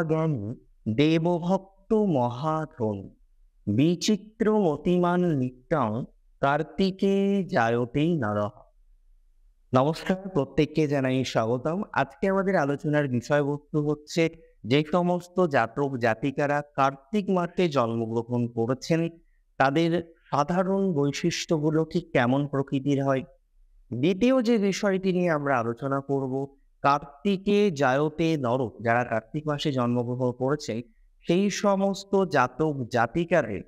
মহাজ্ঞানী দেবভক্ত মহাধনী বিচিত্র মতিমান নিত্যং কার্তিকে জায়তেই নরঃ। নমস্কার, প্রত্যেককে জানাই স্বাগতম। আজকে আমাদের আলোচনার বিষয়বস্তু হচ্ছে যে সমস্ত জাতক জাতিকারা কার্তিক মাসে জন্মগ্রহণ করেছেন তাদের সাধারণ বৈশিষ্ট্যগুলো ঠিক কেমন প্রকৃতির হয়। দ্বিতীয় যে বিষয়টি নিয়ে আমরা আলোচনা করব, কার্তিকে জায়তে নর, যারা কার্তিক মাসে জন্মগ্রহণ করেছে সেই সমস্ত জাতক জাতিকারের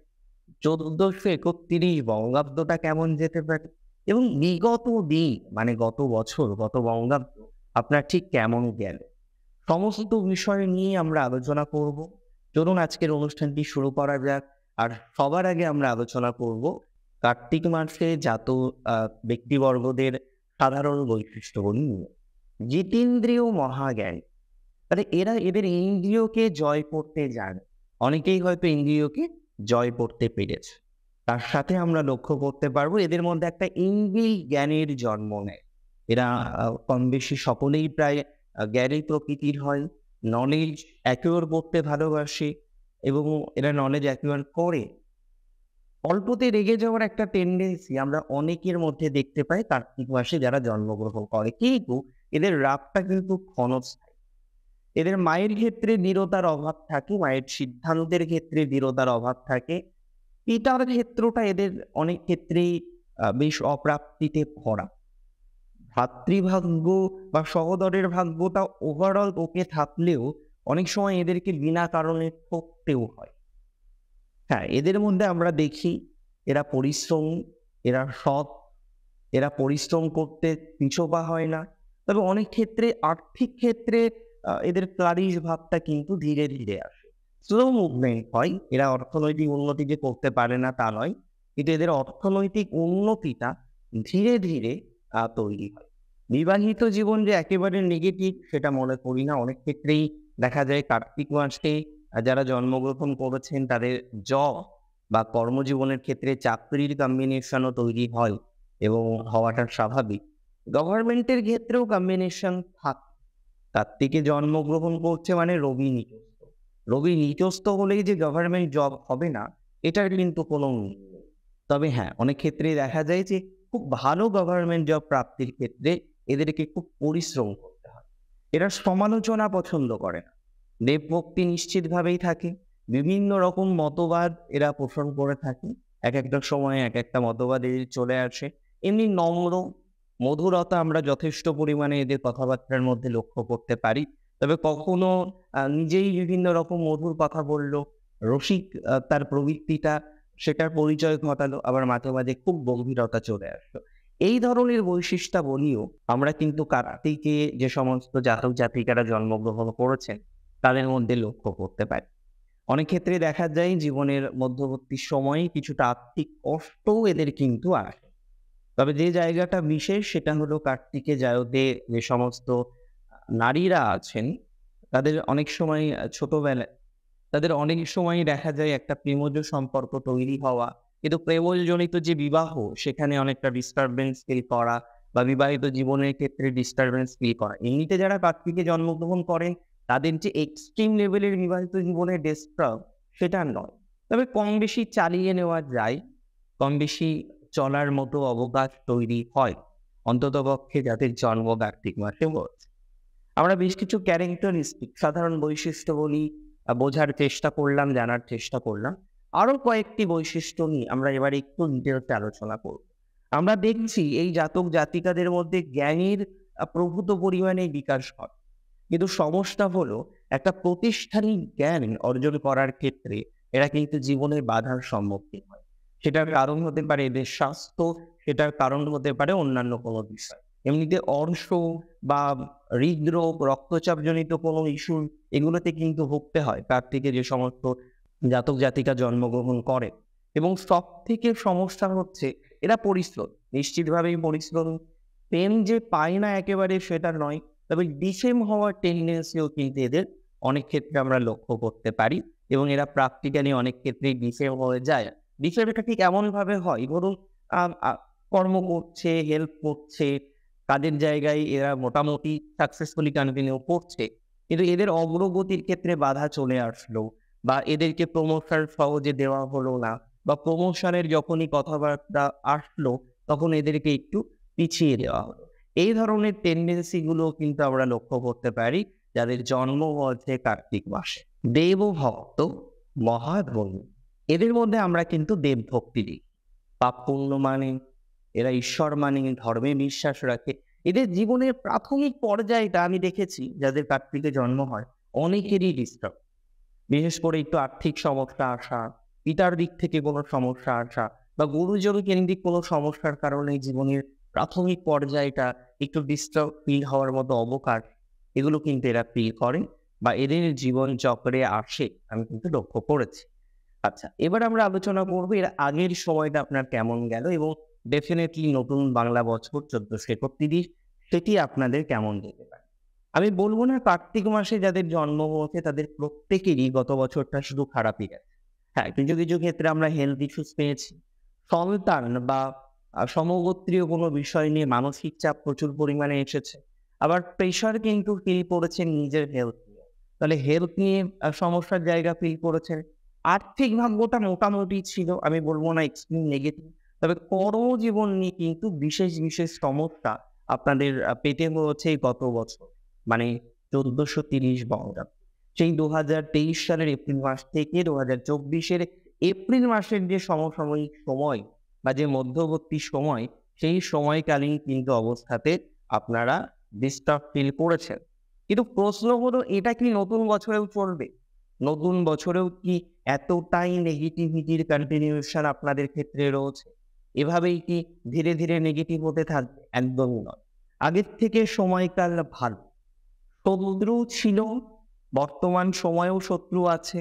1431 বঙ্গাব্দটা কেমন যেতে পারে এবং বিগত দিন মানে গত বছর গত বঙ্গাব্দ আপনার ঠিক কেমন গেল, সমস্ত বিষয় নিয়ে আমরা আলোচনা করব। চলুন আজকের অনুষ্ঠানটি শুরু করা যাক। আর সবার আগে আমরা আলোচনা করব কার্তিক মাসে ব্যক্তিবর্গদের সাধারণ বৈশিষ্ট্যগুলি নিয়ে। জিতেন্দ্রীয় মহাজ্ঞানী, তাহলে এরা এদের ইন্দ্রিয়কে জয় করতে জানে। অনেকেই হয়তো ইন্দ্রিয়কে জয় করতে পেরেছে। তার সাথে আমরা লক্ষ্য করতে পারবো এদের মধ্যে একটা ইন্দ্রিয় জ্ঞানের জন্ম নেয়। এরা কম বেশি সকলেই প্রায় জ্ঞানী প্রকৃতির হয়। নলেজ অ্যাকিউর করতে ভালোবাসে এবং এরা নলেজ অ্যাকিউর করে। অল্পতে রেগে যাওয়ার একটা টেন্ডেন্সি আমরা অনেকের মধ্যে দেখতে পাই কার্তিক মাসে যারা জন্মগ্রহণ করে, কিন্তু এদের রাগটা কিন্তু ক্ষণস্থায়ী। এদের মায়ের ক্ষেত্রে দৃঢ়তার অভাব থাকে, মায়ের সিদ্ধান্তের ক্ষেত্রে দৃঢ়তার অভাব থাকে। পিতার ক্ষেত্রটা এদের অনেক ক্ষেত্রেই বেশ অপ্রাপ্তিতে ভরা। ভাতৃভাগ্য বা সহোদরের ভাগ্যটা ওভারঅল ওকে থাকলেও অনেক সময় এদেরকে বিনা কারণে ঠকতেও হয়। হ্যাঁ, এদের মধ্যে আমরা দেখি এরা পরিশ্রমী, এরা সৎ, এরা পরিশ্রম করতে পিছপা হয় না। তবে অনেক ক্ষেত্রে আর্থিক ক্ষেত্রে এদের ক্লারিশ ভাবটা কিন্তু ধীরে ধীরে আসে, স্লো মুভমেন্ট হয়। এরা অর্থনৈতিক উন্নতি যে করতে পারে না তা নয়, কিন্তু এদের অর্থনৈতিক উন্নতিটা ধীরে ধীরে তৈরি হয়। বিবাহিত জীবন যে একেবারে নেগেটিভ সেটা মনে করি না। অনেক ক্ষেত্রেই দেখা যায় কার্তিক মাসে যারা জন্মগ্রহণ করেছেন তাদের জব বা কর্মজীবনের ক্ষেত্রে চাকরির কম্বিনেশনও তৈরি হয় এবং হওয়াটা স্বাভাবিক। গভর্নমেন্টের ক্ষেত্রেও কম্বিনেশন থাকে। কার্তিকে জন্মগ্রহণ করছে মানে রবি নিচস্থ। রবি নিচস্থ হলেই যে গভর্নমেন্ট জব হবে না এটার কিন্তু কোনো নেই। তবে হ্যাঁ, অনেক ক্ষেত্রেই দেখা যায় যে খুব ভালো গভর্নমেন্ট জব প্রাপ্তির ক্ষেত্রে এদেরকে খুব পরিশ্রম করতে হয়। এরা সমালোচনা পছন্দ করে না, দেবভক্তি নিশ্চিতভাবেই থাকে। বিভিন্ন রকম মতবাদ এরা পোষণ করে থাকে, এক একটা সময় এক একটা মতবাদ এদের চলে আসে। এমনি নম্র, মধুরতা আমরা যথেষ্ট পরিমাণে এদের কথাবার্তার মধ্যে লক্ষ্য করতে পারি। তবে কখনো নিজেই বিভিন্ন রকম মধুর কথা বললো, রসিক তার প্রবৃত্তিটা সেটার পরিচয় ঘটালো, আবার মাঝে মাঝে খুব গম্ভীরতা চলে আসলো। এই ধরনের বৈশিষ্ট্যাবলীও আমরা কিন্তু কার্তিকে যে সমস্ত জাতক জাতিকারা জন্মগ্রহণ করেছেন তাদের মধ্যে লক্ষ্য করতে পারি। অনেক ক্ষেত্রে দেখা যায় জীবনের মধ্যবর্তী সময়ে কিছুটা আর্থিক কষ্টও এদের কিন্তু আসে। তবে যে জায়গাটা বিশেষ সেটা হলো কার্তিকে জায়তে যে সমস্ত নারীরা আছেন তাদের অনেক সময় ছোটবেলায় তাদের অনেক সময় দেখা যায় একটা প্রেমজ সম্পর্ক তৈরি হওয়া, কিন্তু প্রেমজনিত যে বিবাহ সেখানে অনেকটা ডিস্টারবেন্স ফিল করা বা বিবাহিত জীবনের ক্ষেত্রে ডিস্টারবেন্স ফিল করা। এমনিতে যারা কার্তিকে জন্মগ্রহণ করেন তাদের যে এক্সট্রিম লেভেলের বিবাহিত জীবনে ডিস্টার্ব সেটা নয়, তবে কম বেশি চালিয়ে নেওয়া যায়, কম বেশি চলার মতো অবকাশ তৈরি হয়, অন্ততপক্ষে যাদের জন্ম কার্তিক মাসে হচ্ছে। আমরা বেশ কিছু ক্যারেক্টারিস্টিক সাধারণ বৈশিষ্ট্য বলি বোঝার চেষ্টা করলাম, জানার চেষ্টা করলাম। আরো কয়েকটি বৈশিষ্ট্য নিয়ে আমরা এবার একটু ডিটেলসে আলোচনা করব। আমরা দেখছি এই জাতক জাতিকাদের মধ্যে জ্ঞানের প্রভূত পরিমাণে বিকাশ হয়, কিন্তু সমস্যা হলো একটা প্রতিষ্ঠানিক জ্ঞান অর্জন করার ক্ষেত্রে এরা কিন্তু জীবনের বাধার সম্মুখীন হয়। সেটার কারণ হতে পারে এদের স্বাস্থ্য, সেটার কারণ হতে পারে অন্যান্য কোনো বিষয়। এমনিতে অর্শ বা হৃদরোগ, রক্তচাপজনিত কোনো ইস্যু এগুলোতে কিন্তু ভুগতে হয় কার্তিকে যে সমস্ত জাতক জাতিকা জন্মগ্রহণ করে। এবং সব থেকে সমস্যা হচ্ছে এরা পরিশ্রম, নিশ্চিতভাবেই পরিশ্রম। প্রেম যে পায় না একেবারে সেটা নয়, তবে ডিসেম হওয়ার টেন্ডেন্সিও কিন্তু এদের অনেক ক্ষেত্রে আমরা লক্ষ্য করতে পারি এবং এরা প্র্যাকটিক্যালি অনেক ক্ষেত্রেই ডিসেম হয়ে যায়। ডিসেমটা ঠিক এমনভাবে হয়, ধরুন কর্ম করছে, হেল্প করছে, কাজের জায়গায় এরা মোটামুটি সাকসেসফুলি কন্টিনিউ করছে, কিন্তু এদের অগ্রগতির ক্ষেত্রে বাধা চলে আসলো, বা এদেরকে প্রমোশন সহজে দেওয়া হলো না, বা প্রমোশনের যখনই কথাবার্তা আসলো তখন এদেরকে একটু পিছিয়ে দেওয়া হলো। এই ধরনের টেন্ডেন্সি গুলো কিন্তু আমরা লক্ষ্য করতে পারি যাদের জন্ম হয়েছে কার্তিক মাসে। দেবভক্ত, মহাধর্মী, এদের মধ্যে আমরা কিন্তু দেবভক্তি দিই। পাপ পুণ্য মানে, এরা ঈশ্বর মানে, ধর্মে বিশ্বাস রাখে। এদের জীবনের প্রাথমিক পর্যায়টা আমি দেখেছি যাদের কার্তিকে জন্ম হয় অনেকেরই ডিস্টার্ব। বিশেষ করে একটু আর্থিক সমস্যা আসা, পিতার দিক থেকে কোনো সমস্যা আসা, বা গুরুজন কেন্দ্রিক কোনো সমস্যার কারণে জীবনের প্রাথমিক পর্যায়টা একটু ডিস্টার্ব ফিল হওয়ার মতো অবকাশ, এগুলো কিন্তু এরা ফিল করে বা এদের জীবন চক্রে আসে, আমি কিন্তু লক্ষ্য করেছি। আচ্ছা, এবার আমরা আলোচনা করবো এর আগের সময়টা আপনার কেমন গেল, এবং ডেফিনেটলি নতুন বাংলা বছর 1431 সেটি আপনাদের কেমন যেতে পারে। আমি বলবো না কার্তিক মাসে যাদের জন্ম হয়েছে তাদের প্রত্যেকেরই গত বছরটা শুধু খারাপই গেছে। হ্যাঁ, কিছু কিছু ক্ষেত্রে আমরা হেলথ ইস্যুস পেয়েছি, সন্তান বা সমগোত্রীয় কোনো বিষয় নিয়ে মানসিক চাপ প্রচুর পরিমাণে এসেছে, আবার প্রেশার কিন্তু ফিল করেছেন নিজের হেলথ নিয়ে। তাহলে হেলথ নিয়ে সমস্যার জায়গা ফিল করেছেন। আর্থিক ভাগ্যটা মোটামুটি ছিল, আমি বলবো না এক্সট্রিম নেগেটিভ। তবে কর্মজীবন নিয়ে কিন্তু বিশেষ বিশেষ সমস্যা আপনাদের পেতে হয়েছে এই গত বছর, মানে 1430 বঙ্গাব্দ। সেই 2023 সালের এপ্রিল মাস থেকে 2024-এর এপ্রিল মাসের যে সমসাময়িক সময় বা যে মধ্যবর্তী সময়, সেই সময়কালীন কিন্তু অবস্থাতে আপনারা ডিস্টার্ব ফিল করেছেন। কিন্তু প্রশ্ন হলো, এটা কি নতুন বছরেও চলবে? নতুন বছরেও কি এতটাই নেগেটিভিটির কন্টিনিউশন আপনাদের ক্ষেত্রে রয়েছে? এভাবেই কি ধীরে ধীরে নেগেটিভ হতে থাকবে? একদমই নয়। আগের থেকে সময়কাল ভালো। শত্রু ছিল, বর্তমান সময়েও শত্রু আছে।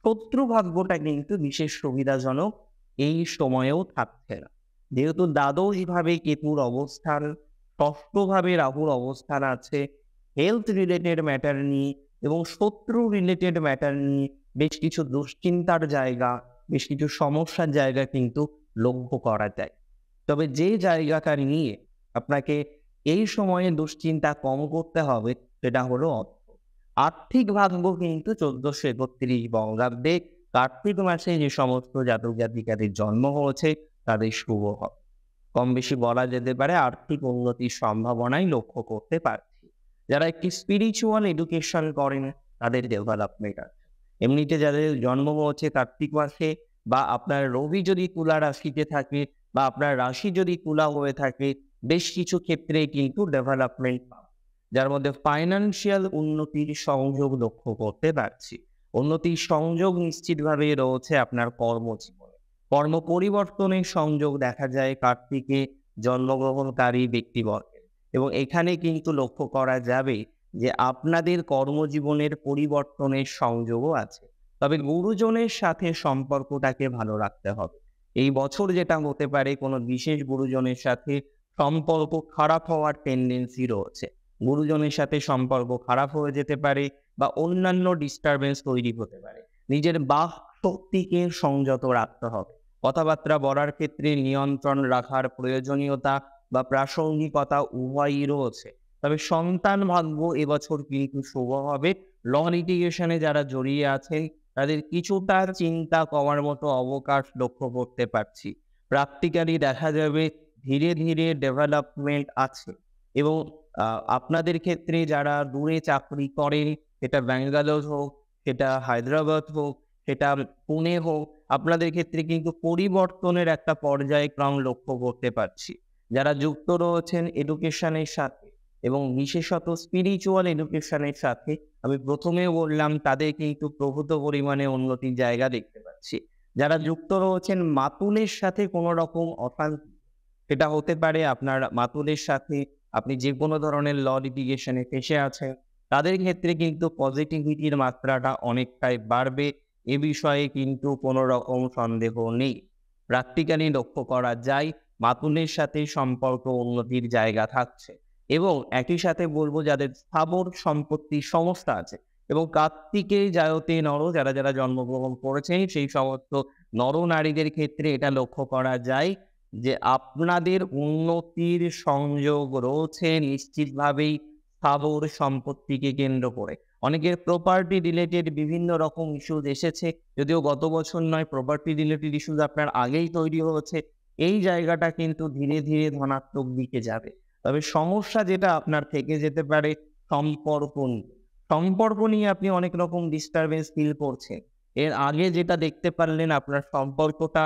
শত্রু ভাগ্যটা কিন্তু বিশেষ সুবিধাজনক এই সময়েও থাকছে না। যেহেতু দ্বাদশভাবে কেতুর অবস্থান, ষষ্ঠভাবে রাহুর অবস্থান আছে, হেলথ রিলেটেড ম্যাটার নিয়ে এবং শত্রু রিলেটেড ম্যাটার নিয়ে বেশ কিছু দুশ্চিন্তার জায়গা, বেশ কিছু সমস্যার জায়গা কিন্তু লক্ষ্য করা যায়। তবে যে জায়গাটা নিয়ে আপনাকে এই সময়ে দুশ্চিন্তা কম করতে হবে সেটা হলো অর্থ। আর্থিক ভাগ্য কিন্তু 1431 বঙ্গাব্দে কার্তিক মাসে যে সমস্ত জাতক জাতিকাদের জন্ম হয়েছে তাদের শুভ হবে। কম বেশি বলা যেতে পারে আর্থিক উন্নতির সম্ভাবনাই লক্ষ্য করতে পারছি। যারা একটি স্পিরিচুয়াল এডুকেশন করেন তাদের ডেভেলপমেন্ট আছে। এমনিতে যাদের জন্ম হয়েছে কার্তিক মাসে, বা আপনার রবি যদি তুলা রাশিতে থাকে, বা আপনার রাশি যদি তুলা হয়ে থাকে, বেশ কিছু ক্ষেত্রে কিন্তু ডেভেলপমেন্ট পাবে, যার মধ্যে ফাইন্যান্সিয়াল উন্নতির সংযোগ লক্ষ্য করতে পারছি। উন্নতির সংযোগ নিশ্চিতভাবে রয়েছে আপনার কর্মজীবনে। কর্ম পরিবর্তনের সংযোগ দেখা যায় কার্তিকে জন্মগ্রহণকারী ব্যক্তিবর্গের, এবং এখানে কিন্তু লক্ষ্য করা যাবে যে আপনাদের কর্মজীবনের পরিবর্তনের সংযোগও আছে। তবে গুরুজনের সাথে সম্পর্কটাকে ভালো রাখতে হবে। এই বছর যেটা হতে পারে, কোনো বিশেষ গুরুজনের সাথে সম্পর্ক খারাপ হওয়ার টেন্ডেন্সি রয়েছে। গুরুজনের সাথে সম্পর্ক খারাপ হয়ে যেতে পারে, বা অন্যান্য ডিস্টারবেন্স তৈরি হতে পারে। নিজের বাক শক্তিকে সংযত রাখতে হবে। কথাবার্তা বলার ক্ষেত্রে নিয়ন্ত্রণ রাখার প্রয়োজনীয়তা বা প্রাসঙ্গিকতা উভয়ই রয়েছে। তবে সন্তান ভাগ্য এবছর কিন্তু শুভ হবে। ল লিটিগেশনে যারা জড়িয়ে আছেন তাদের কিছুটা চিন্তা কমার মতো অবকাশ লক্ষ্য করতে পারছি। প্র্যাকটিক্যালি দেখা যাবে ধীরে ধীরে ডেভেলপমেন্ট আছে, এবং আপনাদের ক্ষেত্রে যারা দূরে চাকরি করেন, সেটা ব্যাঙ্গালোর হোক, সেটা হায়দ্রাবাদ হোক, সেটা পুনে হোক, আপনাদের ক্ষেত্রে কিন্তু পরিবর্তনের একটা পর্যায়ক্রম লক্ষ্য করতে পারছি। যারা যুক্ত রয়েছেন এডুকেশনের সাথে, এবং বিশেষত স্পিরিচুয়াল এডুকেশনের সাথে, আমি প্রথমেও বললাম তাদের কিন্তু প্রভূত পরিমাণে উন্নতির জায়গা দেখতে পাচ্ছি। যারা যুক্ত রয়েছেন মাতুলের সাথে কোনো রকম অশান্তি, সেটা হতে পারে আপনার মাতুলের সাথে আপনি যে কোনো ধরনের ল লিটিগেশনে ফেঁসে আছেন, তাদের ক্ষেত্রে কিন্তু পজিটিভিটির মাত্রাটা অনেকটাই বাড়বে। এ বিষয়ে কিন্তু কোনো রকম সন্দেহ নেই। প্র্যাকটিক্যালি লক্ষ্য করা যায় মাতুলের সাথে সম্পর্ক উন্নতির জায়গা থাকছে। এবং একই সাথে বলবো যাদের স্থাবর সম্পত্তির সমস্যা আছে, এবং কার্তিকে জায়তে নর, যারা যারা জন্মগ্রহণ করেছেন সেই সমস্ত নরনারীদের ক্ষেত্রে এটা লক্ষ্য করা যায় যে আপনাদের উন্নতির সংযোগ রয়েছে নিশ্চিতভাবেই স্থাবর সম্পত্তিকে কেন্দ্র করে। অনেকের প্রপার্টি রিলেটেড বিভিন্ন রকম ইস্যুজ এসেছে, যদিও গত বছর নয়, প্রপার্টি রিলেটেড ইস্যুজ আপনার আগেই তৈরি হয়েছে। এই জায়গাটা কিন্তু ধীরে ধীরে ধনাত্মক দিকে যাবে। তবে সমস্যা যেটা আপনার থেকে যেতে পারে সম্পর্ক নিয়ে। সম্পর্ক নিয়ে আপনি অনেক রকম ডিস্টারবেন্স ফিল করছেন। এর আগে যেটা দেখতে পারলেন আপনার সম্পর্কটা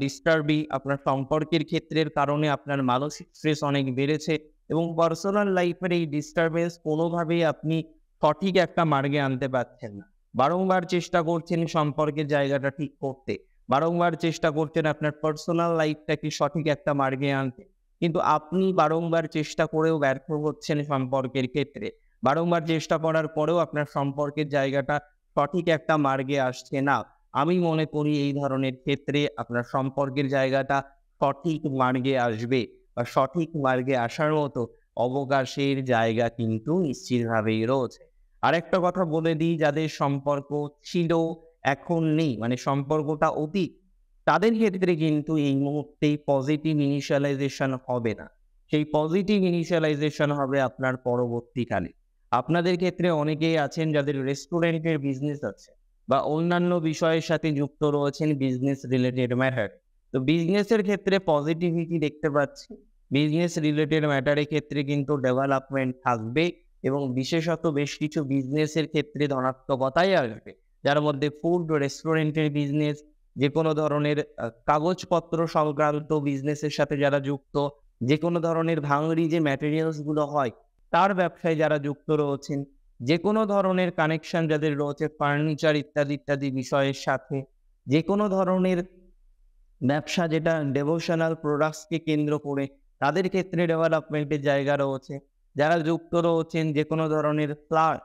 ডিস্টার্বই, আপনার সম্পর্কের ক্ষেত্রের কারণে আপনার মানসিক স্ট্রেস অনেক বেড়েছে এবং পার্সোনাল লাইফের এই ডিস্টারবেন্স কোনোভাবেই আপনি সঠিক একটা মার্গে আনতে পারছেন না। বারংবার চেষ্টা করছেন সম্পর্কের জায়গাটা ঠিক করতে, বারংবার চেষ্টা করছেন আপনার পার্সোনাল লাইফটাকে সঠিক একটা মার্গে আনতে, কিন্তু আপনি বারংবার চেষ্টা করেও ব্যর্থ হচ্ছেন সম্পর্কের ক্ষেত্রে। বারংবার চেষ্টা করার পরেও আপনার সম্পর্কের জায়গাটা সঠিক একটা মার্গে আসছে না। আমি মনে করি এই ধরনের ক্ষেত্রে আপনার সম্পর্কের জায়গাটা সঠিক মার্গে আসবে বা সঠিক মার্গে আসার মতো অবকাশের জায়গা কিন্তু নিশ্চিতভাবেই রয়েছে। আরেকটা কথা বলে দিই, যাদের সম্পর্ক ছিল এখন নেই, মানে সম্পর্কটা অতীত, তাদের ক্ষেত্রে কিন্তু এই মুহূর্তে পজিটিভ ইনিশিয়ালাইজেশন হবে না। সেই পজিটিভ ইনিশিয়ালাইজেশন হবে আপনার পরবর্তীকালে। আপনাদের ক্ষেত্রে অনেকেই আছেন যাদের রেস্টুরেন্টের বিজনেস আছে বা অন্যান্য বিষয়ের সাথে যুক্ত রয়েছেন বিজনেস রিলেটেড ম্যাটার। তো বিজনেসের ক্ষেত্রে পজিটিভিটি দেখতে পাচ্ছি। বিজনেস রিলেটেড ম্যাটারের ক্ষেত্রে কিন্তু ডেভেলপমেন্ট থাকবে এবং বিশেষত বেশ কিছু বিজনেসের ক্ষেত্রে ধনাত্মকতাই আসবে, যার মধ্যে ফুড রেস্টুরেন্টের বিজনেস, যে কোনো ধরনের কাগজপত্র সংক্রান্ত বিজনেসের সাথে যারা যুক্ত, যে কোনো ধরনের ভাঙড়ি যে ম্যাটেরিয়ালস গুলো হয় তার ব্যবসায় যারা যুক্ত রয়েছেন, যে কোনো ধরনের কানেকশন যাদের রয়েছে ফার্নিচার ইত্যাদি ইত্যাদি বিষয়ের সাথে, যে কোনো ধরনের ব্যবসা যেটা ডেভোশনাল প্রোডাক্টসকে কেন্দ্র করে, তাদের ক্ষেত্রে ডেভেলপমেন্টের জায়গা রয়েছে। যারা যুক্ত রয়েছেন যে কোনো ধরনের ফ্ল্যাট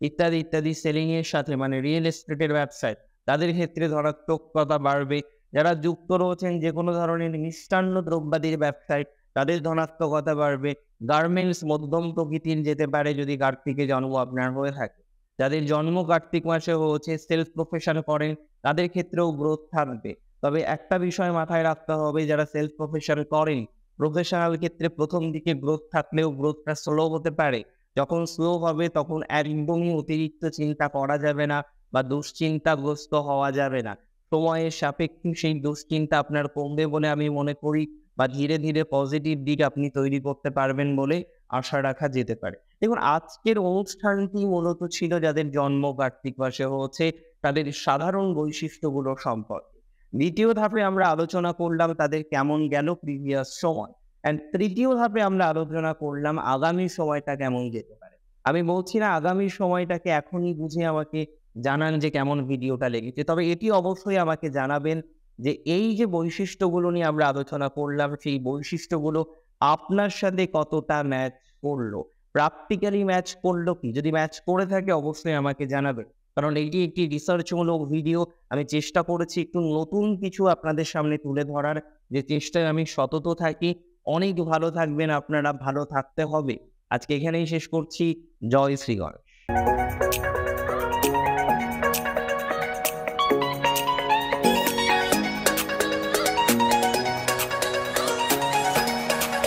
ইত্যাদি ইত্যাদি সেলিং এর সাথে, মানে রিয়েল এস্টেটের ব্যবসায়, তাদের ক্ষেত্রে ধনাত্মকতা বাড়বে। যারা যুক্ত রয়েছেন যে কোনো ধরনের মিষ্টান্ন দ্রব্যাদির ব্যবসায়, তাদের ধনাত্মকতা বাড়বে। গার্মেন্টস মধ্যম প্রকৃতির যেতে পারে যদি কার্তিকে জন্ম আপনার হয়ে থাকে। যাদের জন্ম কার্তিক মাসে হয়েছে, সেলফ প্রফেশন করেন, তাদের ক্ষেত্রেও গ্রোথ থাকবে। তবে একটা বিষয় মাথায় রাখতে হবে, যারা সেলফ প্রফেশন করেন, প্রফেশনাল ক্ষেত্রে প্রথম দিকে গ্রোথ থাকলেও গ্রোথটা স্লো হতে পারে। যখন স্লো হবে তখন একদমই অতিরিক্ত চিন্তা করা যাবে না বা দুশ্চিন্তাগ্রস্ত হওয়া যাবে না। সময়ের সাপেক্ষে সেই দুশ্চিন্তা আপনার কমবে বলে আমি মনে করি, বা ধীরে ধীরে পজিটিভ দিক আপনি তৈরি করতে পারবেন বলে আশা রাখা যেতে পারে। দেখুন, আজকের অনুষ্ঠানটি মূলত ছিল যাদের জন্ম কার্তিক মাসে হয়েছে তাদের সাধারণ বৈশিষ্ট্যগুলো সম্পর্কে। দ্বিতীয় ধাপে আমরা আলোচনা করলাম তাদের কেমন গেল প্রিভিয়াস সময়, অ্যান্ড তৃতীয় ধাপে আমরা আলোচনা করলাম আগামী সময়টা কেমন যেতে পারে। আমি বলছি না আগামী সময়টাকে এখনই বুঝে আমাকে জানান যে কেমন ভিডিওটা লেগেছে, তবে এটি অবশ্যই আমাকে জানাবেন যে এই যে বৈশিষ্ট্যগুলো নিয়ে আমরা আলোচনা করলাম, সেই বৈশিষ্ট্যগুলো আপনার সাথে কতটা ম্যাচ করলো, প্র্যাকটিক্যালি ম্যাচ করলো কি? যদি ম্যাচ করে থাকে অবশ্যই আমাকে জানাবেন, কারণ এটি একটি রিসার্চমূলক ভিডিও। আমি চেষ্টা করেছি একটু নতুন কিছু আপনাদের সামনে তুলে ধরার, যে চেষ্টায় আমি সতত থাকি। অনেক ভালো থাকবেন আপনারা, ভালো থাকতে হবে। আজকে এখানেই শেষ করছি। জয় শ্রী গণেশ।